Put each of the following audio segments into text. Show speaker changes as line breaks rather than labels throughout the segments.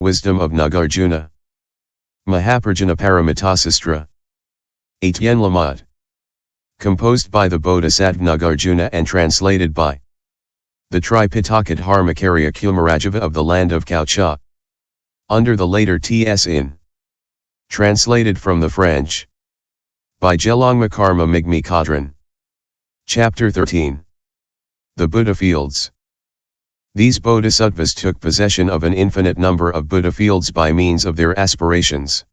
Wisdom of Nagarjuna. Mahaprajna Paramitasastra. 8 Yen Lamat. Composed by the Bodhisattva Nagarjuna and translated by the Tripitaka Dharmakarya Caturmaharajika of the land of Kaucha. Under the later Ts in. Translated from the French. By Gelongma Karma Migmi Chodron. Chapter 13. The Buddha Fields. These bodhisattvas took possession of an infinite number of Buddha fields by means of their aspirations.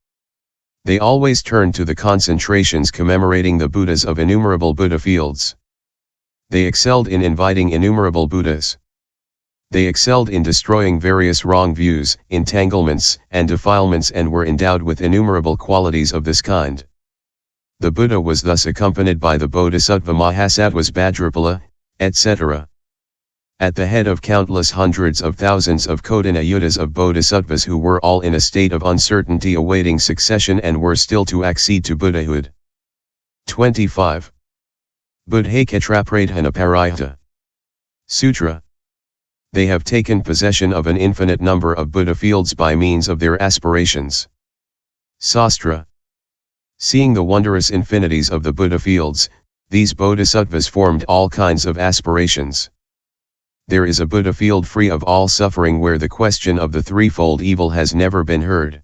They always turned to the concentrations commemorating the Buddhas of innumerable Buddha fields. They excelled in inviting innumerable Buddhas. They excelled in destroying various wrong views, entanglements, and defilements, and were endowed with innumerable qualities of this kind. The Buddha was thus accompanied by the Bodhisattva Mahasattvas Bhadrapala, etc. At the head of countless hundreds of thousands of Kodinayutas of bodhisattvas who were all in a state of uncertainty awaiting succession and were still to accede to Buddhahood. 25. Buddhakatrapradhana Parayata. Sutra. They have taken possession of an infinite number of Buddha fields by means of their aspirations. Sastra. Seeing the wondrous infinities of the Buddha fields, these bodhisattvas formed all kinds of aspirations. There is a Buddha field free of all suffering where the question of the threefold evil has never been heard.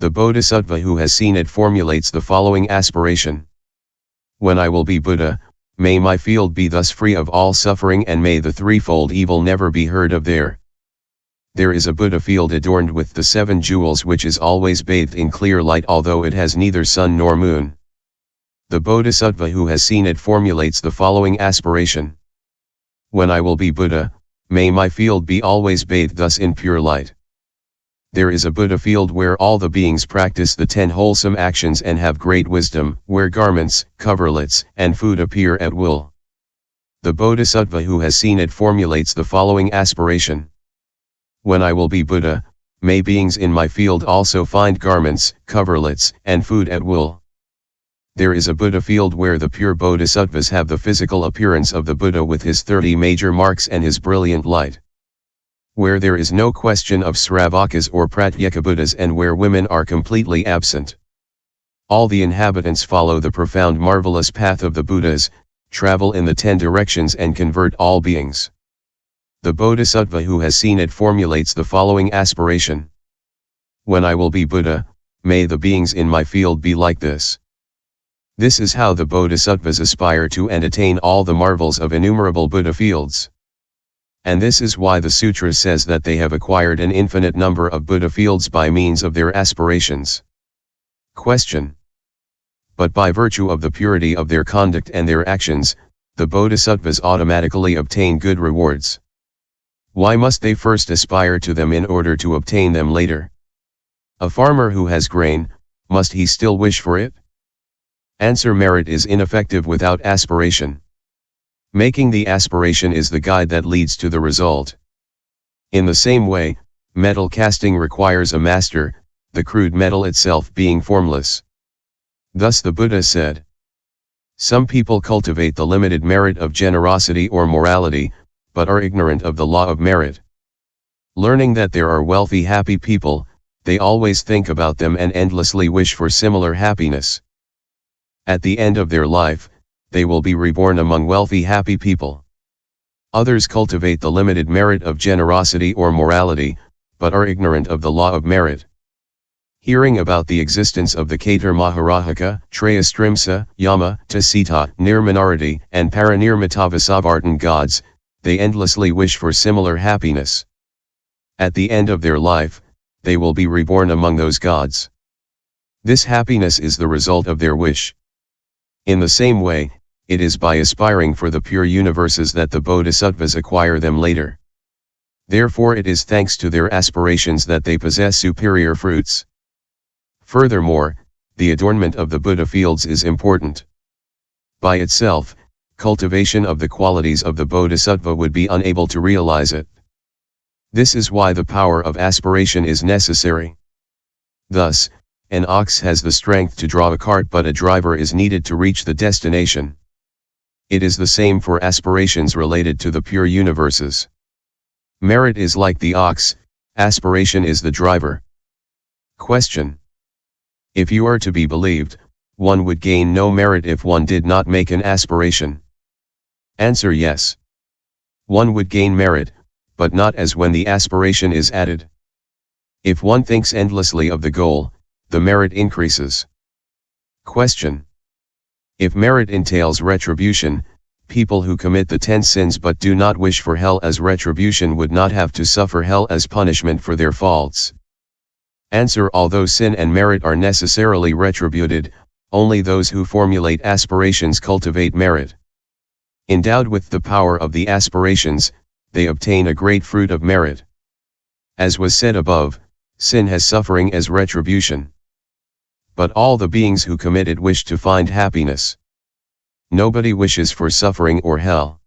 The bodhisattva who has seen it formulates the following aspiration. When I will be Buddha, may my field be thus free of all suffering, and may the threefold evil never be heard of there. There is a Buddha field adorned with the 7 jewels which is always bathed in clear light although it has neither sun nor moon. The bodhisattva who has seen it formulates the following aspiration. When I will be Buddha, may my field be always bathed thus in pure light. There is a Buddha field where all the beings practice the 10 wholesome actions and have great wisdom, where garments, coverlets, and food appear at will. The bodhisattva who has seen it formulates the following aspiration. When I will be Buddha, may beings in my field also find garments, coverlets, and food at will. There is a Buddha field where the pure bodhisattvas have the physical appearance of the Buddha with his 30 major marks and his brilliant light. Where there is no question of Sravakas or Pratyeka Buddhas and where women are completely absent. All the inhabitants follow the profound marvelous path of the Buddhas, travel in the 10 directions and convert all beings. The bodhisattva who has seen it formulates the following aspiration. When I will be Buddha, may the beings in my field be like this. This is how the bodhisattvas aspire to and attain all the marvels of innumerable Buddha fields. And this is why the Sutra says that they have acquired an infinite number of Buddha fields by means of their aspirations. Question. But by virtue of the purity of their conduct and their actions, the bodhisattvas automatically obtain good rewards. Why must they first aspire to them in order to obtain them later? A farmer who has grain, must he still wish for it? Answer. Merit is ineffective without aspiration. Making the aspiration is the guide that leads to the result. In the same way, metal casting requires a master, the crude metal itself being formless. Thus the Buddha said, some people cultivate the limited merit of generosity or morality, but are ignorant of the law of merit. Learning that there are wealthy happy people, they always think about them and endlessly wish for similar happiness. At the end of their life, they will be reborn among wealthy happy people. Others cultivate the limited merit of generosity or morality, but are ignorant of the law of merit. Hearing about the existence of the caturmaharajika, trayastrimsa, yama, tusita, nirmanarati, and paranirmitavasavartin gods, they endlessly wish for similar happiness. At the end of their life, they will be reborn among those gods. This happiness is the result of their wish. In the same way, it is by aspiring for the pure universes that the bodhisattvas acquire them later. Therefore it is thanks to their aspirations that they possess superior fruits. Furthermore, the adornment of the Buddha fields is important. By itself, cultivation of the qualities of the bodhisattva would be unable to realize it. This is why the power of aspiration is necessary. Thus, an ox has the strength to draw a cart, but a driver is needed to reach the destination. It is the same for aspirations related to the pure universes. Merit is like the ox, Aspiration is the driver. Question. If you are to be believed, one would gain no merit if one did not make an aspiration. Answer: yes. One would gain merit, but not as when the aspiration is added. If one thinks endlessly of the goal, the merit increases. Question. If merit entails retribution, people who commit the 10 sins but do not wish for hell as retribution would not have to suffer hell as punishment for their faults. Answer: although sin and merit are necessarily retributed, only those who formulate aspirations cultivate merit. Endowed with the power of the aspirations, they obtain a great fruit of merit. As was said above, sin has suffering as retribution. But all the beings who commit it wish to find happiness. Nobody wishes for suffering or hell.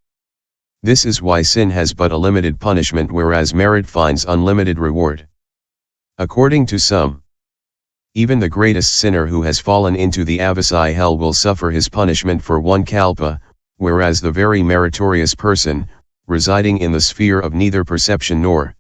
This is why sin has but a limited punishment, whereas merit finds unlimited reward. According to some, even the greatest sinner who has fallen into the avasai hell will suffer his punishment for one kalpa, whereas the very meritorious person, residing in the sphere of neither perception nor